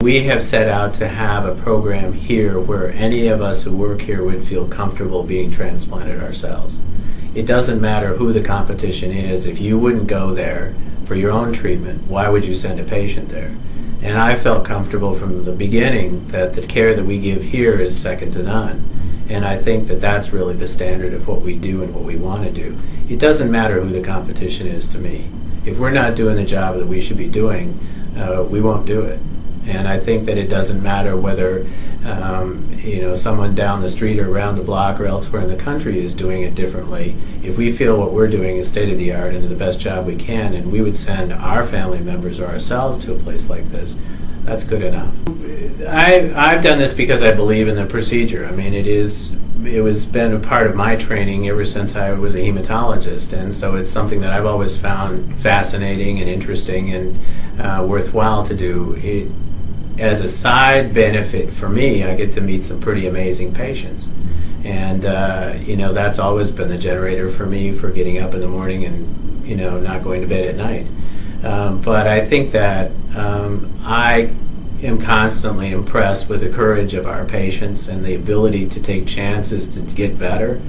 We have set out to have a program here where any of us who work here would feel comfortable being transplanted ourselves. It doesn't matter who the competition is. If you wouldn't go there for your own treatment, why would you send a patient there? And I felt comfortable from the beginning that the care that we give here is second to none. And I think that that's really the standard of what we do and what we want to do. It doesn't matter who the competition is to me. If we're not doing the job that we should be doing, we won't do it. And I think that it doesn't matter whether someone down the street or around the block or elsewhere in the country is doing it differently. If we feel what we're doing is state-of-the-art and the best job we can, and we would send our family members or ourselves to a place like this, that's good enough. I've done this because I believe in the procedure. I mean, it was been a part of my training ever since I was a hematologist, and so it's something that I've always found fascinating and interesting and worthwhile to do. As a side benefit for me, I get to meet some pretty amazing patients. And, that's always been the generator for me for getting up in the morning and, not going to bed at night. But I think that I am constantly impressed with the courage of our patients and the ability to take chances to get better.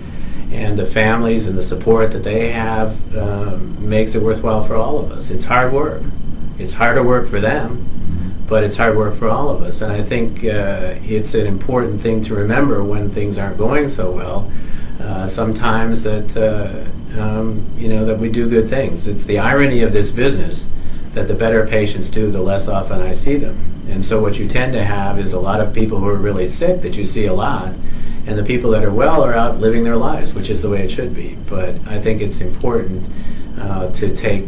And the families and the support that they have makes it worthwhile for all of us. It's hard work. It's harder work for them, but it's hard work for all of us. And I think it's an important thing to remember when things aren't going so well. Sometimes that that we do good things. It's the irony of this business that the better patients do, the less often I see them. And so what you tend to have is a lot of people who are really sick that you see a lot, and the people that are well are out living their lives, which is the way it should be. But I think it's important to take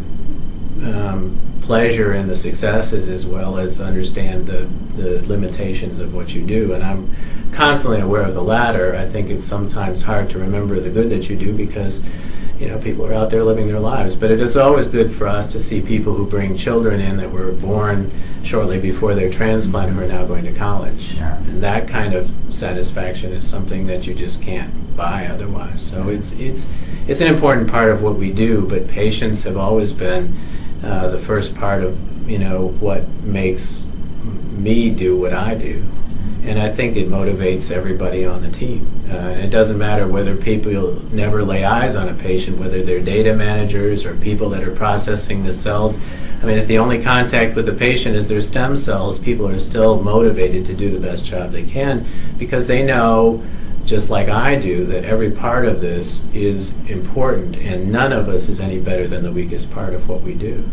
pleasure in the successes as well as understand the limitations of what you do. And I'm constantly aware of the latter. I think it's sometimes hard to remember the good that you do because people are out there living their lives. But it is always good for us to see people who bring children in that were born shortly before their transplant who are now going to college. Yeah. And that kind of satisfaction is something that you just can't buy otherwise. So it's an important part of what we do, but patients have always been the first part of what makes me do what I do. And I think it motivates everybody on the team. It doesn't matter whether people never lay eyes on a patient, whether they're data managers or people that are processing the cells. I mean, if the only contact with the patient is their stem cells, people are still motivated to do the best job they can because they know, just like I do, that every part of this is important and none of us is any better than the weakest part of what we do.